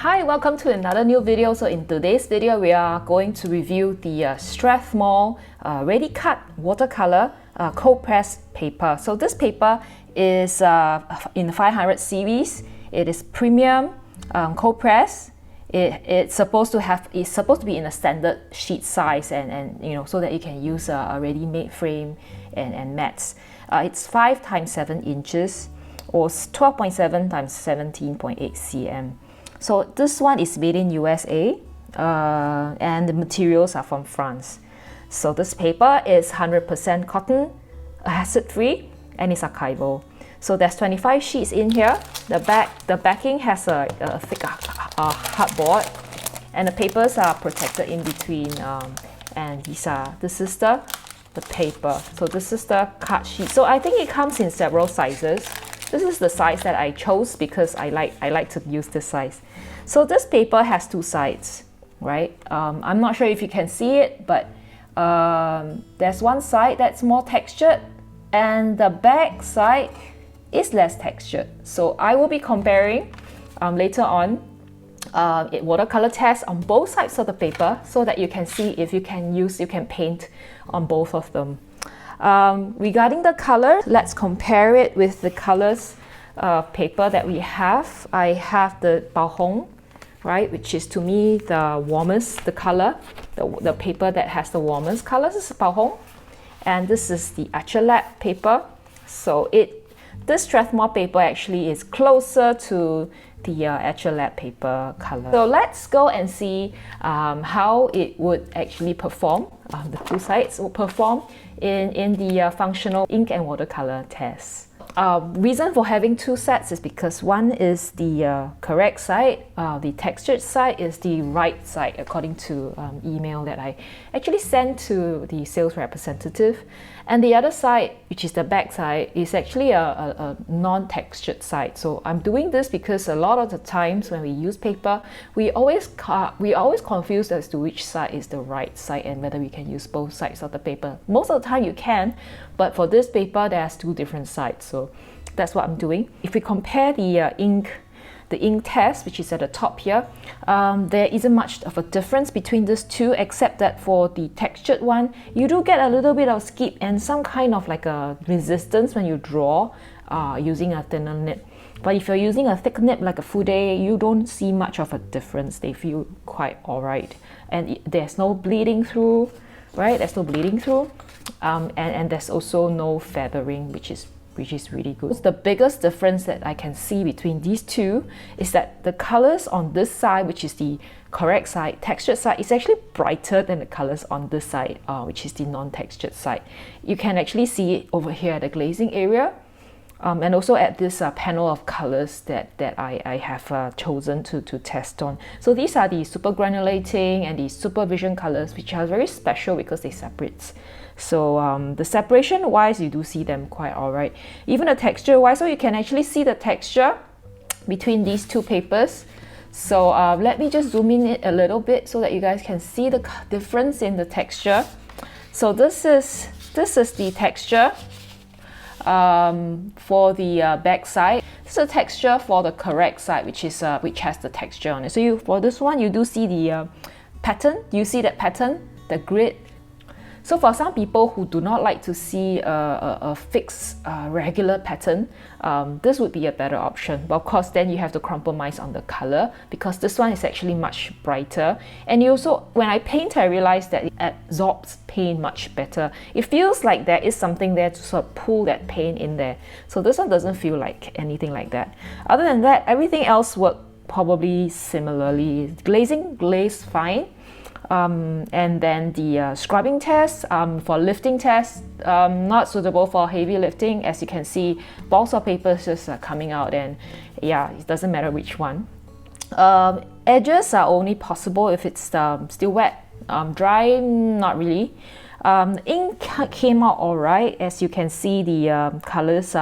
Hi, welcome to another new video. So in today's video, we are going to review the Strathmore ready cut watercolor cold press paper. So this paper is in the 500 series. It is premium cold press. It's supposed to be in a standard sheet size and you know, so that you can use a ready-made frame and mats. It's 5 × 7 inches or 12.7 × 17.8 cm. So this one is made in USA and the materials are from France. So this paper is 100% cotton, acid-free, and it's archival. So there's 25 sheets in here. The backing has a thick hardboard, and the papers are protected in between. And this is the paper. So this is the cut sheet. So I think it comes in several sizes. This is the size that I chose because I like to use this size. So this paper has two sides, right? I'm not sure if you can see it, but there's one side that's more textured and the back side is less textured. So I will be comparing later on watercolor tests on both sides of the paper so that you can see if you can paint on both of them. Regarding the color, let's compare it with the colors paper that we have. I have the Bao Hong, right, which is to me the warmest, the color, the paper that has the warmest colors is Bao Hong, and this is the Acrylate paper. So this Strathmore paper actually is closer to the Acrylate paper color. So let's go and see how it would actually perform. The two sides will perform in the functional ink and watercolor test. Reason for having two sets is because one is the correct side, the textured side is the right side according to email that I actually sent to the sales representative, and the other side, which is the back side, is actually a non-textured side. So I'm doing this because a lot of the times when we use paper, we always confused as to which side is the right side and whether we can use both sides of the paper. Most of the time you can, but for this paper there's two different sides, so that's what I'm doing. If we compare the ink test, which is at the top here, there isn't much of a difference between these two, except that for the textured one, you do get a little bit of skip and some kind of like a resistance when you draw using a thinner nib. But if you're using a thick nib like a Fude, you don't see much of a difference. They feel quite alright, and there's no bleeding through, right? There's no bleeding through, and there's also no feathering, which is really good. The biggest difference that I can see between these two is that the colors on this side, which is the correct side, textured side, is actually brighter than the colors on this side, which is the non-textured side. You can actually see it over here at the glazing area, and also at this panel of colors that I have chosen to test on. So these are the super granulating and the supervision colors, which are very special because they separate. So the separation wise, you do see them quite alright. Even the texture wise, so you can actually see the texture between these two papers. So let me just zoom in it a little bit so that you guys can see the difference in the texture. So this is the texture for the back side. This is the texture for the correct side, which has the texture on it. So for this one, you do see the pattern. You see that pattern, the grid. So for some people who do not like to see a fixed regular pattern, this would be a better option. But of course, then you have to compromise on the color because this one is actually much brighter. And you also, when I paint, I realized that it absorbs paint much better. It feels like there is something there to sort of pull that paint in there. So this one doesn't feel like anything like that. Other than that, everything else worked probably similarly. Glazing glazed fine. And then the scrubbing test for lifting test, not suitable for heavy lifting. As you can see, balls of paper is just coming out, and yeah, it doesn't matter which one. Edges are only possible if it's still wet. Dry, not really. Ink came out alright. As you can see, the colors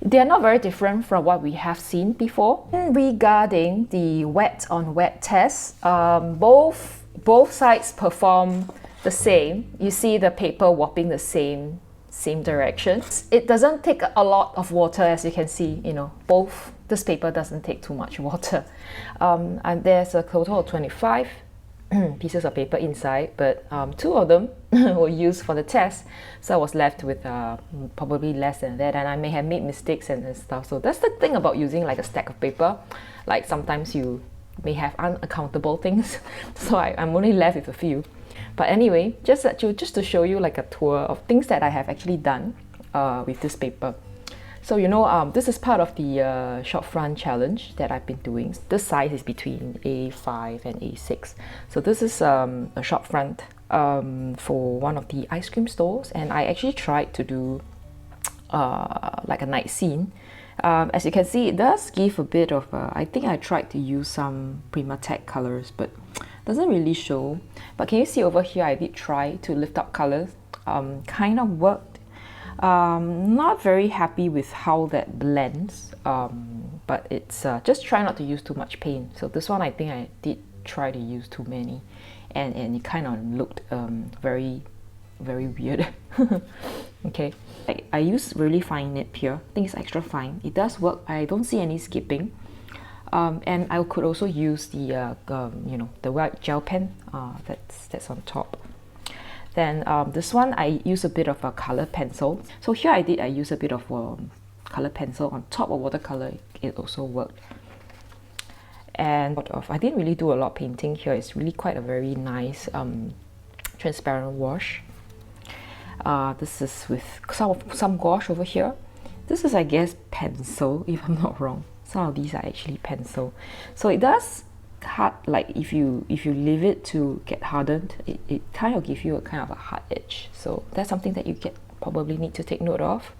they're not very different from what we have seen before. And regarding the wet on wet test, both sides perform the same. You see the paper warping the same same directions. It doesn't take a lot of water, as you can see, you know, both, this paper doesn't take too much water. And there's a total of 25 pieces of paper inside, but 2 of them were used for the test, so I was left with probably less than that, and I may have made mistakes and stuff. So that's the thing about using like a stack of paper, like sometimes you may have unaccountable things, so I'm only left with a few. But anyway, just to show you like a tour of things that I have actually done with this paper. So you know, this is part of the short front challenge that I've been doing. This size is between A5 and A6. So this is a short front for one of the ice cream stores, and I actually tried to do like a night scene. As you can see, it does give a bit of, I think I tried to use some Primatech colors, but doesn't really show. But can you see over here, I did try to lift up colors, kind of worked. Not very happy with how that blends, but it's just try not to use too much paint. So this one I think I did try to use too many, and it kind of looked very weird. Okay, I use really fine nib here. I think it's extra fine. It does work. I don't see any skipping. And I could also use the you know, the white gel pen that's on top. Then this one I use a bit of a color pencil. So here I use a bit of color pencil on top of watercolor. It also worked. And I didn't really do a lot of painting here. It's really quite a very nice transparent wash. This is with some gouache over here. This is, I guess, pencil, if I'm not wrong. Some of these are actually pencil. So it does hard, like if you leave it to get hardened, it kind of gives you a kind of a hard edge. So that's something that you probably need to take note of.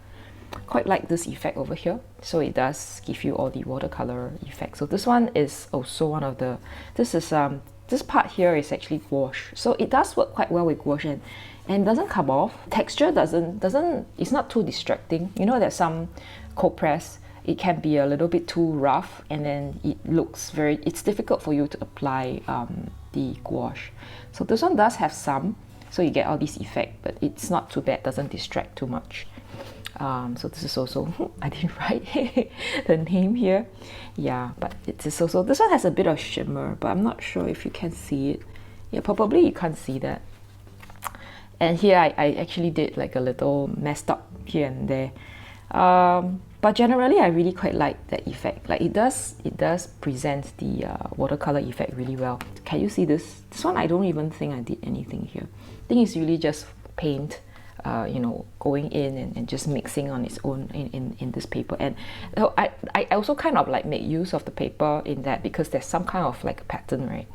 Quite like this effect over here. So it does give you all the watercolor effect. So this one is also one of the, this part here is actually gouache. So it does work quite well with gouache, and doesn't come off. Texture it's not too distracting. You know, there's some cold press, it can be a little bit too rough, and then it's difficult for you to apply the gouache. So this one does have some, so you get all this effect, but it's not too bad, doesn't distract too much. So this is also, I didn't write the name here. Yeah, but it is also, this one has a bit of shimmer, but I'm not sure if you can see it. Yeah, probably you can't see that. And here I actually did like a little messed up here and there. But generally I really quite like that effect. Like it does present the watercolor effect really well. Can you see this? This one I don't even think I did anything here. I think it's really just paint, you know, going in and just mixing on its own in this paper. And I also kind of like make use of the paper in that, because there's some kind of like pattern, right?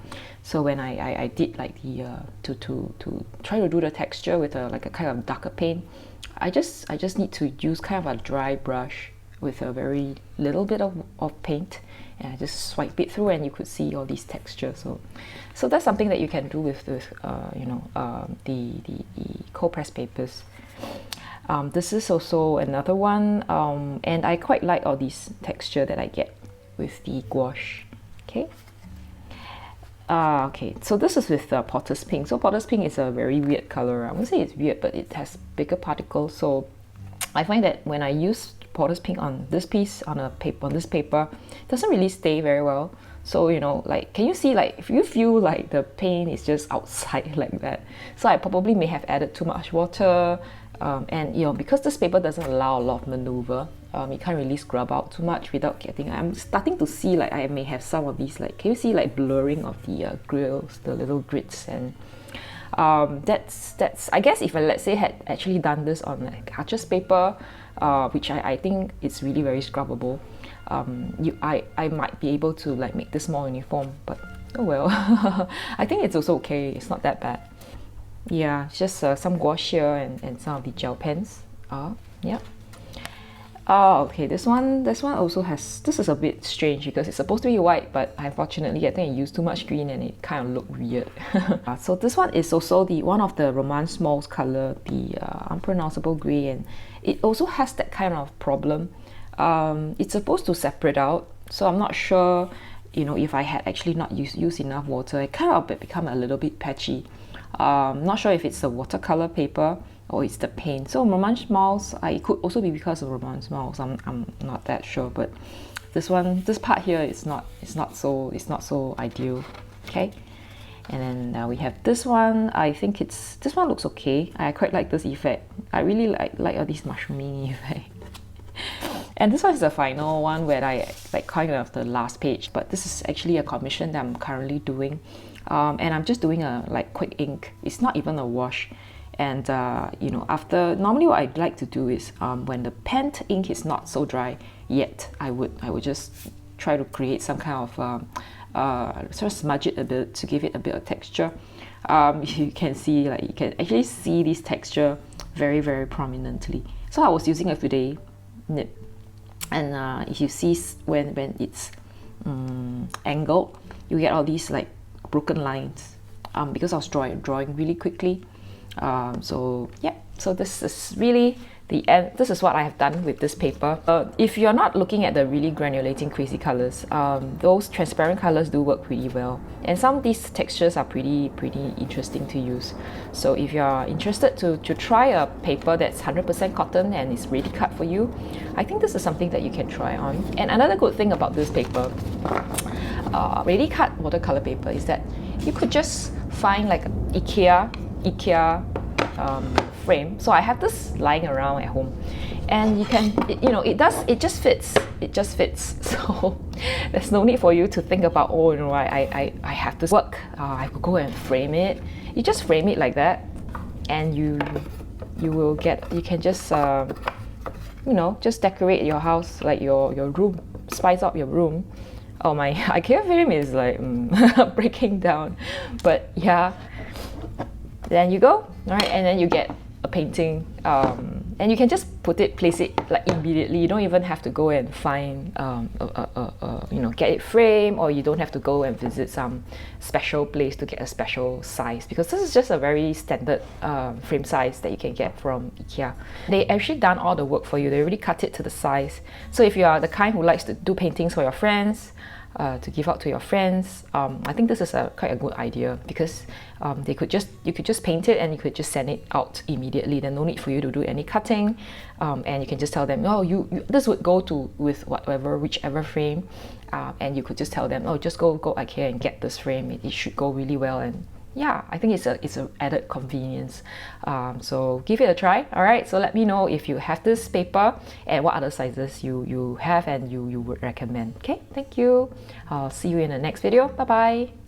So when I did like the to try to do the texture with like a kind of darker paint, I just need to use kind of a dry brush with a very little bit of paint, and I just swipe it through and you could see all these textures. So that's something that you can do with you know, the cold press papers. This is also another one, and I quite like all these texture that I get with the gouache. Okay. Okay, so this is with Potter's Pink. So Potter's Pink is a very weird color. I wouldn't say it's weird, but it has bigger particles. So I find that when I use Potter's Pink on this piece, on this paper, it doesn't really stay very well. So, you know, like, can you see, like, if you feel like the paint is just outside like that? So I probably may have added too much water, and you know, because this paper doesn't allow a lot of maneuver, it can't really scrub out too much without getting, I'm starting to see like I may have some of these, like, can you see like blurring of the grills, the little grits, and that's I guess if I, let's say, had actually done this on like Arches paper, which I think it's really very scrubbable, I might be able to like make this more uniform, but oh well. I think it's also okay, it's not that bad. Yeah, it's just some gouache here and some of the gel pens. Yeah. Okay, this one also has, this is a bit strange because it's supposed to be white, but unfortunately I think I used too much green and it kind of looked weird. So this one is also one of the Romance Malls color, the unpronounceable grey, and it also has that kind of problem. It's supposed to separate out, so I'm not sure, you know, if I had actually not used enough water, it kind of become a little bit patchy. Not sure if it's the watercolor paper or it's the paint. So romance mouse, it could also be because of romance mouse. I'm not that sure, but this part here is not so ideal. Okay, and then we have this one. I think this one looks okay. I quite like this effect. I really like all these mushrooming effect. And this one is the final one where I like kind of the last page, but this is actually a commission that I'm currently doing, and I'm just doing a like quick ink. It's not even a wash. And you know, after, normally what I'd like to do is when the pen ink is not so dry yet, I would just try to create some kind of sort of smudge it a bit to give it a bit of texture. You can see, like, you can actually see this texture very, very prominently. So I was using a Fude nib, and if you see when it's angled, you get all these like broken lines because I was drawing really quickly. So yeah, so this is really the end. This is what I have done with this paper. If you're not looking at the really granulating crazy colors, those transparent colors do work pretty well, and some of these textures are pretty interesting to use. So if you're interested to try a paper that's 100% cotton and is ready cut for you, I think this is something that you can try on. And another good thing about this paper, ready cut watercolor paper, is that you could just find like IKEA frame. So I have this lying around at home, and you can, it just fits. So there's no need for you to think about, oh, you know, I have this work, I could go and frame it. You just frame it like that, and you can just just decorate your house, like your room, spice up your room. Oh, my IKEA frame is like breaking down, but yeah. Then you go, right, and then you get a painting, and you can just place it like immediately. You don't even have to go and find, get it framed, or you don't have to go and visit some special place to get a special size, because this is just a very standard frame size that you can get from IKEA. They actually done all the work for you. They already cut it to the size. So if you are the kind who likes to do paintings for your friends, to give out to your friends, I think this is quite a good idea, because you could just paint it and you could just send it out immediately. Then no need for you to do any cutting, and you can just tell them, oh, this would go with whichever frame, and you could just tell them, oh, just go IKEA and get this frame. It should go really well. And yeah, I think it's an added convenience. So give it a try. All right, so let me know if you have this paper and what other sizes you have and you would recommend. Okay, thank you. I'll see you in the next video. Bye bye.